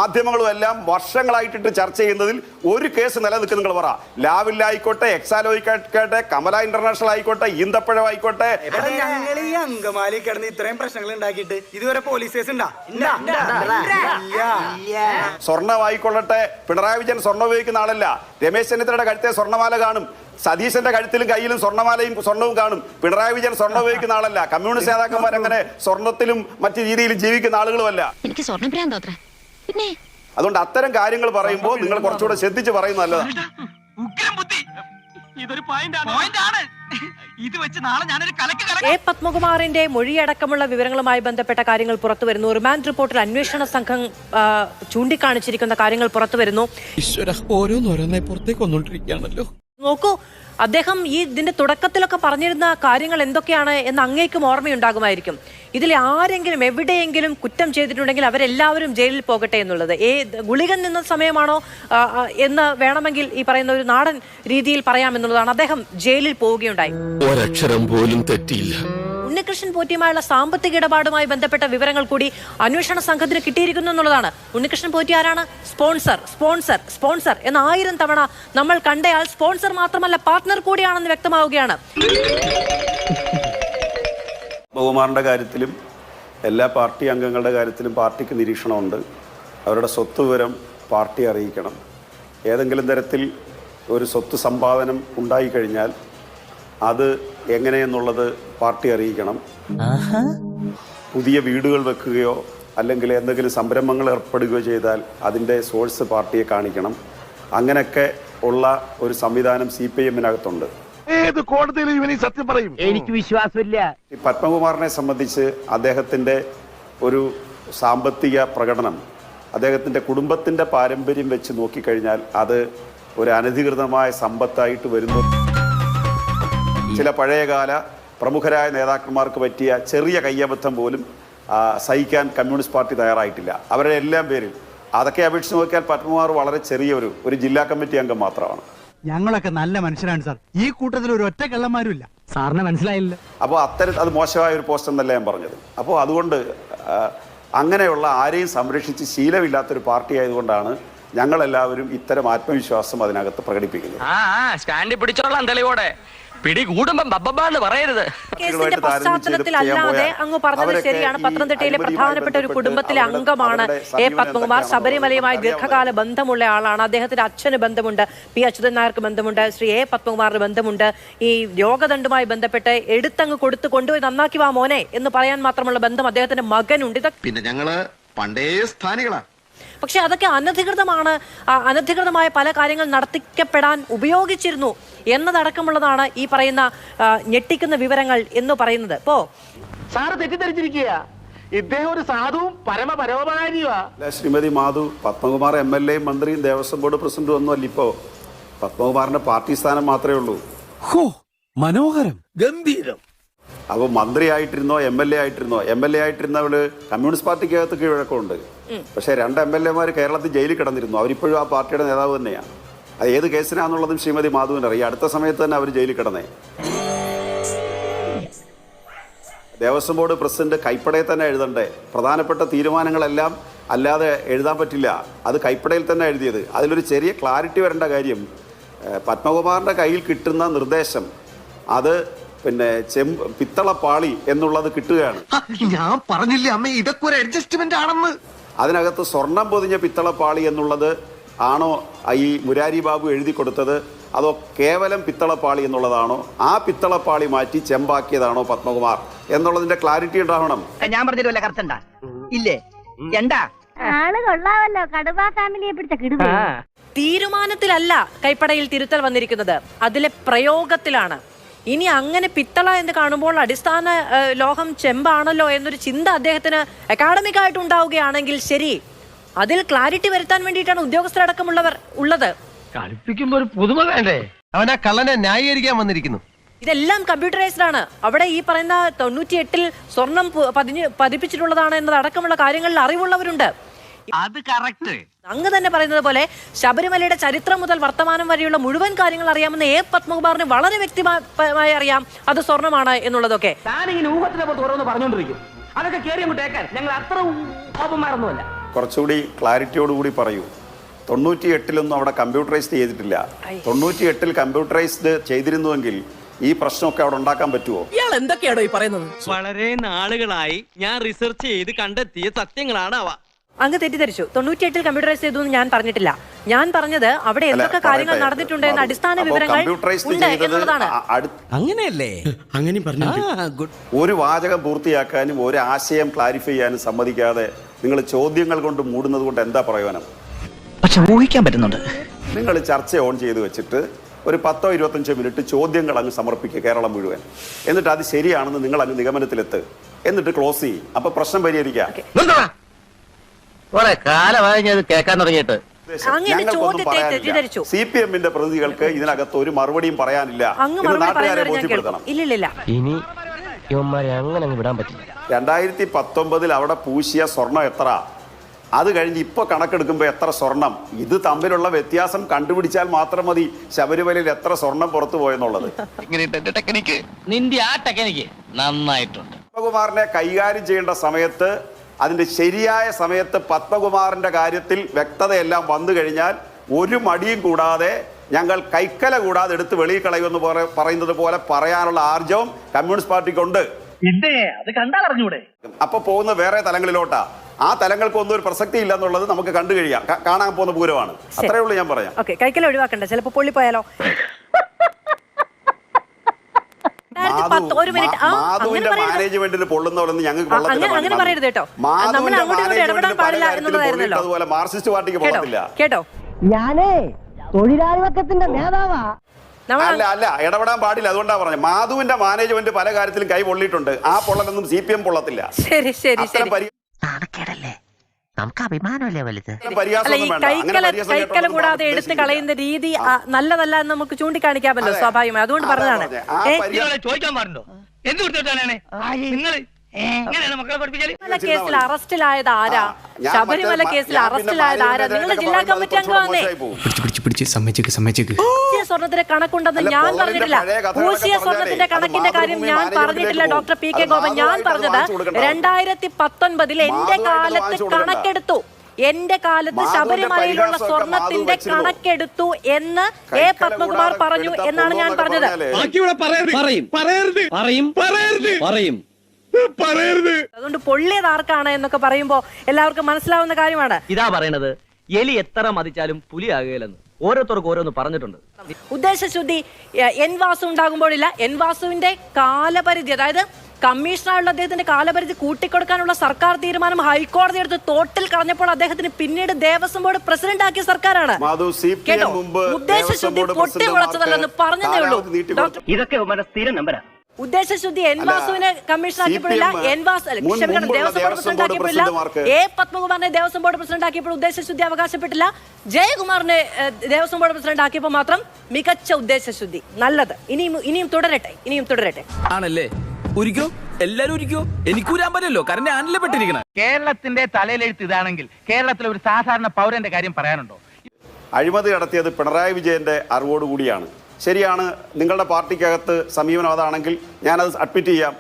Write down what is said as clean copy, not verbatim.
മാധ്യമങ്ങളും എല്ലാം വർഷങ്ങളായിട്ട് ചർച്ച ചെയ്യുന്നതിൽ ഒരു കേസ് നിലനിൽക്കുന്ന നിങ്ങൾ പറ. ലാവില്ല ആയിക്കോട്ടെ, എക്സാലോയിക്കോട്ടെ, കമല ഇന്റർനാഷണൽ ആയിക്കോട്ടെ, ഈന്തപ്പഴം ആയിക്കോട്ടെ. ഞങ്ങൾ ഈ അങ്കമാലി കിടന്ന് ഇത്രയും പ്രശ്നങ്ങൾ ഉണ്ടാക്കിയിട്ട് ഇതുവരെ പോലീസ് കേസ് ഉണ്ടാ? സ്വർണ്ണമായിക്കൊള്ളട്ടെ, പിണറായി വിജയൻ സ്വർണ്ണം ഉപയോഗിക്കുന്ന ആളല്ല. രമേശ് ചെന്നിത്തലയുടെ കഴുത്തെ സ്വർണ്ണമാല കാണും, സതീശന്റെ കഴുത്തിലും കയ്യിലും സ്വർണ്ണമാലയും സ്വർണ്ണവും കാണും. പിണറായി വിജയൻ സ്വർണ്ണം ഉപയോഗിക്കുന്ന ആളല്ല. കമ്മ്യൂണിസ്റ്റ് നേതാക്കന്മാർ അങ്ങനെ സ്വർണ്ണത്തിലും മറ്റു രീതിയിലും ജീവിക്കുന്ന ആളുകളുമല്ല. എനിക്ക് സ്വർണ്ണ പിന്നെ അതുകൊണ്ട് അത്തരം കാര്യങ്ങൾ പറയുമ്പോൾ നിങ്ങൾ കുറച്ചുകൂടെ ശ്രദ്ധിച്ച് പറയുന്നത് നല്ലതാണ്. എ പത്മകുമാറിന്റെ മൊഴിയടക്കമുള്ള വിവരങ്ങളുമായി ബന്ധപ്പെട്ട കാര്യങ്ങൾ പുറത്തുവരുന്നു. റിമാൻഡ് റിപ്പോർട്ടിൽ അന്വേഷണ സംഘം ചൂണ്ടിക്കാണിച്ചിരിക്കുന്ന കാര്യങ്ങൾ പുറത്തുവരുന്നു. ഓരോന്നോരോന്നെ പുറത്തേക്ക് വന്നോണ്ടിരിക്കുകയാണല്ലോ. നോക്കൂ, അദ്ദേഹം ഇതിന്റെ തുടക്കത്തിലൊക്കെ പറഞ്ഞിരുന്ന കാര്യങ്ങൾ എന്തൊക്കെയാണ് എന്ന് അങ്ങേക്കും ഓർമ്മയുണ്ടാകുമായിരിക്കും. ഇതിൽ ആരെങ്കിലും എവിടെയെങ്കിലും കുറ്റം ചെയ്തിട്ടുണ്ടെങ്കിൽ അവരെല്ലാവരും ജയിലിൽ പോകട്ടെ എന്നുള്ളത്. ഗുളികൻ നിന്ന സമയമാണോ എന്ന് വേണമെങ്കിൽ ഈ പറയുന്ന ഒരു നാടൻ രീതിയിൽ പറയാമെന്നുള്ളതാണ്. അദ്ദേഹം ജയിലിൽ പോവുകയുണ്ടായി. ഒരക്ഷരം പോലും തെറ്റിയില്ല. ഉണ്ണികൃഷ്ണൻ പോറ്റിയുമായുള്ള സാമ്പത്തിക ഇടപാടുമായി ബന്ധപ്പെട്ട വിവരങ്ങൾ കൂടി അന്വേഷണ സംഘത്തിന് കിട്ടിയിരിക്കുന്നു എന്നുള്ളതാണ്. ഉണ്ണികൃഷ്ണൻ പോറ്റി ആരാണ്? സ്പോൺസർ സ്പോൺസർ സ്പോൺസർ എന്ന 1000 തവണ നമ്മൾ കണ്ടയാൾ സ്പോൺസർ മാത്രമല്ല പാർട്ട്ണർ കൂടിയാണെന്ന് വ്യക്തമാവുകയാണ്. ബഹുമാറിന്റെ കാര്യത്തിലും എല്ലാ പാർട്ടി അംഗങ്ങളുടെ കാര്യത്തിലും പാർട്ടിക്ക് നിരീക്ഷണമുണ്ട്. അവരുടെ സ്വത്ത് വിവരം പാർട്ടി അറിയിക്കണം. ഏതെങ്കിലും തരത്തിൽ ഒരു സ്വത്ത് സമ്പാദനം ഉണ്ടായിക്കഴിഞ്ഞാൽ അത് എങ്ങനെയെന്നുള്ളത് പാർട്ടി അറിയിക്കണം. പുതിയ വീടുകൾ വെക്കുകയോ അല്ലെങ്കിൽ എന്തെങ്കിലും സംരംഭങ്ങൾ ഏർപ്പെടുകയോ ചെയ്താൽ അതിൻ്റെ സോഴ്സ് പാർട്ടിയെ കാണിക്കണം. അങ്ങനെയൊക്കെ ഉള്ള ഒരു സംവിധാനം CPM-നകത്തുണ്ട്. ഏത് കോടതിയിലും ഇവനീ സത്യം പറയും? എനിക്ക് വിശ്വാസമില്ല. പത്മകുമാറിനെ സംബന്ധിച്ച് അദ്ദേഹത്തിൻ്റെ ഒരു സാമ്പത്തിക പ്രകടനം അദ്ദേഹത്തിൻ്റെ കുടുംബത്തിൻ്റെ പാരമ്പര്യം വെച്ച് നോക്കിക്കഴിഞ്ഞാൽ അത് ഒരു അനധികൃതമായ സമ്പത്തായിട്ട് വരുന്നു. ചില പഴയകാല പ്രമുഖരായ നേതാക്കന്മാർക്ക് പറ്റിയ ചെറിയ കയ്യബദ്ധം പോലും സഹിക്കാൻ കമ്മ്യൂണിസ്റ്റ് പാർട്ടി തയ്യാറായിട്ടില്ല. അവരുടെ എല്ലാം പേരിൽ അതൊക്കെ അപേക്ഷിച്ച് നോക്കിയാൽ പത്മകുമാർ വളരെ ചെറിയ ഒരു ജില്ലാ കമ്മിറ്റി അംഗം മാത്രമാണ്. ഞങ്ങളൊക്കെ നല്ല മനുഷ്യരാണ് സാർ. ഈ കൂട്ടത്തിൽ ഒരു ഒറ്റ കള്ളന്മാരും ഇല്ല. സാറിന് മനസ്സിലായില്ല. അപ്പോൾ അത് മോശമായ ഒരു പോസ്റ്റ് എന്നല്ല ഞാൻ പറഞ്ഞത്. അപ്പോൾ അതുകൊണ്ട് അങ്ങനെയുള്ള ആരെയും സംരക്ഷിച്ച് ശീലമില്ലാത്തൊരു പാർട്ടി ആയതുകൊണ്ടാണ് ഞങ്ങളെല്ലാവരും ഇത്തരം ആത്മവിശ്വാസം അതിനകത്ത് പ്രകടിപ്പിക്കുന്നത്. സ്റ്റാൻഡിൽ പിടിച്ചോളാം തെളിവോടെ. പിടികൂടുമ്പം ബബ്ബാന്ന് പറയരുത്. കേസിന്റെ പശ്ചാത്തലത്തിലല്ലാതെ അങ്ങ് പറഞ്ഞത് ശരിയാണ്. പത്തനംതിട്ടയിലെ പ്രധാനപ്പെട്ട ഒരു കുടുംബത്തിലെ അംഗമാണ് എ പത്മകുമാർ. ശബരിമലയുമായി ദീർഘകാല ബന്ധമുള്ള ആളാണ്. അദ്ദേഹത്തിന്റെ അച്ഛന് ബന്ധമുണ്ട്, പി അച്യുതൻ നായർക്ക് ബന്ധമുണ്ട്, ശ്രീ എ പത്മകുമാറിന് ബന്ധമുണ്ട്. ഈ യോഗദണ്ഡുമായി ബന്ധപ്പെട്ട് എടുത്തങ്ങ് കൊടുത്ത് കൊണ്ടുപോയി നന്നാക്കി വാ മോനെ എന്ന് പറയാൻ മാത്രമുള്ള ബന്ധം അദ്ദേഹത്തിന്റെ മകനുണ്ട്. പിന്നെ ഞങ്ങള് പണ്ടേ സ്ഥാനികളാ. പക്ഷെ അതൊക്കെ അനധികൃതമാണ്. അനധികൃതമായ പല കാര്യങ്ങൾ നടത്തിക്കപ്പെടാൻ ഉപയോഗിച്ചിരുന്നു എന്നതടക്കമുള്ളതാണ് ഈ പറയുന്ന ഞെട്ടിക്കുന്ന വിവരങ്ങൾ എന്ന് പറയുന്നത്. ഇപ്പോ സാറ് തെറ്റിദ്ധരിച്ചിരിക്കുക. ഇദ്ദേഹം ഒരു സാധുവും പരമപരോപകാരിയുമാ. ശ്രീമതി മാധു, പത്മകുമാർ MLA മന്ത്രിയും ദേവസ്വം ബോർഡ് പ്രസിഡന്റും ഒന്നും അല്ല. ഇപ്പോ പത്മകുമാറിന്റെ പാർട്ടി സ്ഥാനം മാത്രമേ ഉള്ളൂ. മനോഹരം, ഗംഭീരം. അപ്പോൾ മന്ത്രിയായിട്ടിരുന്നോ MLA ആയിട്ടിരുന്നോ? MLA ആയിട്ടിരുന്നവള് കമ്മ്യൂണിസ്റ്റ് പാർട്ടിക്കകത്ത് കീഴ്വഴക്കമുണ്ട്. പക്ഷേ 2 MLA-മാർ കേരളത്തിൽ ജയിലിൽ കിടന്നിരുന്നു. അവരിപ്പോഴും ആ പാർട്ടിയുടെ നേതാവ് തന്നെയാണ്. അത് ഏത് കേസിനാന്നുള്ളതും ശ്രീമതി മാധുവിന് അറിയാം. അടുത്ത സമയത്ത് തന്നെ അവർ ജയിലിൽ കിടന്നേ. ദേവസ്വം ബോർഡ് പ്രസിഡന്റ് കൈപ്പടയിൽ തന്നെ എഴുതണ്ടേ? പ്രധാനപ്പെട്ട തീരുമാനങ്ങളെല്ലാം അല്ലാതെ എഴുതാൻ പറ്റില്ല. അത് കൈപ്പടയിൽ തന്നെ എഴുതിയത്. അതിലൊരു ചെറിയ ക്ലാരിറ്റി വരേണ്ട കാര്യം, പത്മകുമാറിൻ്റെ കയ്യിൽ കിട്ടുന്ന നിർദ്ദേശം അത് പിന്നെ പിത്തള പാളി എന്നുള്ളത് കിട്ടുകയാണ്. ഞാൻ പറഞ്ഞില്ലേ അമ്മ, ഇതൊക്കെ ഒരു അഡ്ജസ്റ്റ്മെന്റ് ആണെന്ന്. അതിനകത്ത് സ്വർണം പൊതിഞ്ഞ പിത്തളപ്പാളി എന്നുള്ളത് ആണോ ഈ മുരാരി ബാബു എഴുതി കൊടുത്തത്, അതോ കേവലം പിത്തളപ്പാളി എന്നുള്ളതാണോ? ആ പിത്തളപ്പാളി മാറ്റി ചെമ്പാക്കിയതാണോ പത്മകുമാർ എന്നുള്ളതിന്റെ ക്ലാരിറ്റി ഉണ്ടാവണം. ഞാൻ പറഞ്ഞിട്ട് വല്ല കറുത്തണ്ടാ ഇല്ലേ? ആള് കൊള്ളാവല്ലോ, കടുവ ഫാമിലിയെ പിടിച്ച കിടുവ. തീരുമാനത്തിലല്ല കൈപ്പടയിൽ തിരുത്തൽ വന്നിരിക്കുന്നത്, അതിലെ പ്രയോഗത്തിലാണ്. ഇനി അങ്ങനെ പിത്തള എന്ന് കാണുമ്പോൾ അടിസ്ഥാന ലോഹം ചെമ്പാണല്ലോ എന്നൊരു ചിന്ത അദ്ദേഹത്തിന് അക്കാഡമിക് ആയിട്ട് ഉണ്ടാവുകയാണെങ്കിൽ ശരി, അതിൽ ക്ലാരിറ്റി വരുത്താൻ വേണ്ടിയിട്ടാണ് ഉദ്യോഗസ്ഥരടക്കമുള്ളവർ ഉള്ളത്. കളിപ്പിക്കുമ്പോ ഒരു പുതുമ വേണ്ടേ? അവനാ കള്ളനെ ന്യായീകരിക്കാൻ വന്നിരിക്കുന്നു. ഇതെല്ലാം കമ്പ്യൂട്ടറൈസ്ഡ് ആണ്. അവിടെ ഈ പറയുന്ന 98-ൽ സ്വർണം പതിപ്പിച്ചിട്ടുള്ളതാണ് എന്നതടക്കമുള്ള കാര്യങ്ങളിൽ അറിവുള്ളവരുണ്ട്. അത് കറക്റ്റ്. അങ്ങ് തന്നെ പറയുന്നത് പോലെ ശബരിമലയുടെ ചരിത്രം മുതൽ വർത്തമാനം വരെയുള്ള മുഴുവൻ കാര്യങ്ങൾ അറിയാമെന്ന് എ പത്മകുമാറിന് വളരെ വ്യക്തിപരമായി അറിയാം അത് സ്വർണ്ണമാണ് എന്നുള്ളതൊക്കെ. താനിങ്ങനെ ഊഹത്തിനെ പോലെ ഓരോന്ന് പറഞ്ഞുകൊണ്ടിരിക്കും. അതൊക്കെ കേറി അങ്ങോട്ടേക്കാൻ ഞങ്ങൾ അത്ര കോപന്മാരൊന്നുമല്ല. കുറച്ചുകൂടി ക്ലാരിറ്റിയോടുകൂടി പറയൂ. 98-ലൊന്നും അവിടെ കമ്പ്യൂട്ടറൈസ്ഡ് ചെയ്തിട്ടില്ല. 98-ൽ കമ്പ്യൂട്ടറൈസ്ഡ് ചെയ്തിരുന്നുവെങ്കിൽ ഈ പ്രശ്നമൊക്കെ അവിടെ ഉണ്ടാക്കാൻ പറ്റുമോ? ഇയാൾ എന്തൊക്കെയാണോ ഈ പറയുന്നത്? വളരെ നാളുകളായി ഞാൻ റിസർച്ച് ചെയ്ത് കണ്ടെത്തിയ സത്യങ്ങളാണ് അവ. അങ്ങ് തെറ്റിദ്ധരിച്ചു. 98-ൽ കമ്പ്യൂട്ടറൈസ് ചെയ്തു എന്ന് ഞാൻ പറഞ്ഞിട്ടില്ല. ഞാൻ പറഞ്ഞത് അവിടെ എന്തൊക്കെ കാര്യങ്ങൾ നടന്നിട്ടുണ്ട് എന്ന അടിസ്ഥാന വിവരങ്ങൾ ഉണ്ട് എന്നുള്ളതാണ്. അങ്ങനെയല്ലേ? അങ്ങനെ പറഞ്ഞു. ഒരു വാചകം പൂർത്തിയാക്കാനും ഒരു ആശയം ക്ലാരിഫൈ ചെയ്യാനും സമ്മതിക്കാതെ നിങ്ങൾ ചോദ്യങ്ങൾ കൊണ്ട് മൂടുന്നത് കൊണ്ട് എന്താ പ്രയോജനം? പക്ഷെ ഊഹിക്കാൻ പറ്റുന്നുണ്ട്. നിങ്ങൾ ചർച്ച ഓൺ ചെയ്ത് വെച്ചിട്ട് ഒരു 10-25 മിനിറ്റ് ചോദ്യങ്ങൾ അങ്ങ് സമർപ്പിക്കുക കേരളം മുഴുവൻ. എന്നിട്ട് അത് ശരിയാണെന്ന് നിങ്ങൾ അങ്ങ് നിഗമനത്തിലെത്ത്. എന്നിട്ട് ക്ലോസ് ചെയ്യും. അപ്പൊ പ്രശ്നം പരിഹരിക്കാം. കാലമായി ഞാൻ കേൾക്കാൻ തുടങ്ങിയിട്ട്. CPM-ന്റെ പ്രതിനിധികൾക്ക് ഇതിനകത്ത് ഒരു മറുപടിയും പറയാനില്ല എന്ന് നാട്ടുകാരെ ബോധ്യപ്പെടുത്തണം. ഇല്ലില്ല, ഇനി ഇവന്മാരെ അങ്ങനെ വിടാൻ പറ്റില്ല. 2019 അവിടെ പൂശിയ സ്വർണം എത്ര, അത് കഴിഞ്ഞ് ഇപ്പൊ കണക്കെടുക്കുമ്പോൾ എത്ര സ്വർണം, ഇത് തമ്മിലുള്ള വ്യത്യാസം കണ്ടുപിടിച്ചാൽ മാത്രം മതി ശബരിമലയിൽ എത്ര സ്വർണം പുറത്തു പോയെന്നുള്ളത്. നിന്റെ ആ ടെക്നിക്ക് നന്നായിട്ടുണ്ട്. പത്മകുമാറിനെ കൈകാര്യം ചെയ്യേണ്ട സമയത്ത് അതിന്റെ ശരിയായ സമയത്ത് പത്മകുമാറിന്റെ കാര്യത്തിൽ വ്യക്തതയെല്ലാം വന്നു കഴിഞ്ഞാൽ ഒരു മടിയും കൂടാതെ ഞങ്ങൾ കൈക്കല കൂടാതെ എടുത്ത് വെളിയിൽ കളയുമെന്ന് പറയുന്നത് പോലെ പറയാനുള്ള ആർജവം കമ്മ്യൂണിസ്റ്റ് പാർട്ടിക്കുണ്ട്. അത് കണ്ടാൽ അറിഞ്ഞൂടെ? അപ്പൊ പോകുന്ന വേറെ തലങ്ങളിലോട്ടാ. ആ തലങ്ങൾക്കൊന്നും ഒരു പ്രസക്തി ഇല്ല എന്നുള്ളത് നമുക്ക് കണ്ടു കഴിയാം. കാണാൻ പോകുന്ന പൂരമാണ്. അത്രേ ഉള്ളൂ ഞാൻ പറയാം. കൈക്കല ഒഴിവാക്കണ്ട, ചിലപ്പോ പൊള്ളിപ്പോയാലോ. മാധുവിന്റെ മാനേജ്മെന്റിൽ പൊള്ളുന്നവരൊന്നും ഞങ്ങൾക്ക് അങ്ങനെ പറയരുത് കേട്ടോ. നമ്മൾ അങ്ങോട്ടും ഇങ്ങോട്ടും ഇടപെടാൻ പാടില്ല എന്നുള്ളതായിരുന്നല്ലോ. അതുപോലെ മാർക്സിസ്റ്റ് പാർട്ടിക്ക് പോകത്തില്ല കേട്ടോ. ഞാനേ തൊഴിലാളിവർഗത്തിന്റെ നേതാവാ. അല്ല ഇടപെടാൻ പാടില്ല. അതുകൊണ്ടാ പറഞ്ഞത് മാധുവിന്റെ മാനേജ്മെന്റ് പല കാര്യത്തിലും കൈ പൊള്ളിയിട്ടുണ്ട്. ആ പൊള്ളലൊന്നും CPM പൊള്ളത്തില്ല. ശരി ശരി ശരി. നമുക്ക് അഭിമാനമല്ലേ വലുത്. കൈക്കല കൂടാതെ എടുത്ത് കളയുന്ന രീതി നല്ലതല്ല എന്ന് നമുക്ക് ചൂണ്ടിക്കാണിക്കാമല്ലോ സ്വാഭാവികമായി. അതുകൊണ്ട് പറഞ്ഞതാണ്. ചോദിക്കാൻ പാടുണ്ടോ? എന്ത് കൊടുത്തിട്ടാണ് നിങ്ങൾ കേസിൽ അറസ്റ്റിലായത് ആരാ? ശബരിമല കേസിൽ അറസ്റ്റിലായത് ആരാ? നിങ്ങളുടെ ജില്ലാ കമ്മിറ്റി അംഗമാണേ. പൂശിയ സ്വർണത്തിന്റെ കണക്കുണ്ടെന്ന് ഞാൻ പറഞ്ഞിട്ടില്ല. പൂശിയ സ്വർണത്തിന്റെ കണക്കിന്റെ കാര്യം ഞാൻ പറഞ്ഞിട്ടില്ല. ഡോക്ടർ PK ഗോപൻ, ഞാൻ പറഞ്ഞത് 2019 എന്റെ കാലത്ത് കണക്കെടുത്തു. എന്റെ കാലത്ത് ശബരിമലയിലുള്ള സ്വർണത്തിന്റെ കണക്കെടുത്തു എന്ന് A. പത്മകുമാർ പറഞ്ഞു എന്നാണ് ഞാൻ പറഞ്ഞത്. അതുകൊണ്ട് പൊള്ളിയത് ആർക്കാണ് എന്നൊക്കെ പറയുമ്പോ എല്ലാവർക്കും മനസ്സിലാവുന്ന കാര്യമാണ്. ഇതാ പറയണത്, എലി എത്ര മതിച്ചാലും പുലിയാകുകയില്ലെന്ന് ഓരോരുത്തർക്കും ഓരോന്ന് പറഞ്ഞിട്ടുണ്ട്. ഉദ്ദേശശുദ്ധി N. വാസു ഉണ്ടാകുമ്പോഴില്ല. N. വാസുവിന്റെ കാലപരിധി, അതായത് കമ്മീഷണറുള്ള അദ്ദേഹത്തിന്റെ കാലപരിധി കൂട്ടിക്കൊടുക്കാനുള്ള സർക്കാർ തീരുമാനം ഹൈക്കോടതി എടുത്ത് തോട്ടിൽ കളഞ്ഞപ്പോൾ അദ്ദേഹത്തിന് പിന്നീട് ദേവസ്വം ബോർഡ് പ്രസിഡന്റ് ആക്കിയ സർക്കാരാണ്. കേട്ടോ, ഉദ്ദേശശുദ്ധി പൊട്ടിമുളച്ചതല്ലെന്ന് പറഞ്ഞതേ ഉള്ളൂ. ഇതൊക്കെ സ്ഥിരം നമ്പരാ. ഉദ്ദേശശുദ്ധി N. വാസുവിനെ കമ്മീഷൻ ആക്കിയപ്പോഴില്ല. ദേവസ്വം ബോർഡ് പ്രസിഡന്റ് ആക്കിയപ്പോഴില്ല. A. പത്മകുമാറിനെ ദേവസ്വം ബോർഡ് പ്രസിഡന്റ് ആക്കിയപ്പോൾ ഉദ്ദേശശുദ്ധി അവകാശപ്പെട്ടില്ല. ജയകുമാറിനെ ദേവസ്വം ബോർഡ് പ്രസിഡന്റ് ആക്കിയപ്പോൾ മാത്രം മികച്ച ഉദ്ദേശശുദ്ധി. നല്ലത്. ഇനിയും തുടരട്ടെ. ആണല്ലേ? ഒരിക്കോ എല്ലാരും ഒരിക്കോ എനിക്കൂരാൻ പറ്റല്ലോ, കാരണം ഞാനല്ലേ പെട്ടിരിക്കണം. കേരളത്തിന്റെ തലയിലെഴുത്ത് ഇതാണെങ്കിൽ കേരളത്തിലെ ഒരു സാധാരണ പൗരന്റെ കാര്യം പറയാനുണ്ടോ? അഴിമതി നടത്തിയത് പിണറായി വിജയന്റെ അറിവോടുകൂടിയാണ്. ശരിയാണ്, നിങ്ങളുടെ പാർട്ടിക്കകത്ത് സമീപനം അതാണെങ്കിൽ ഞാനത് അഡ്മിറ്റ് ചെയ്യാം.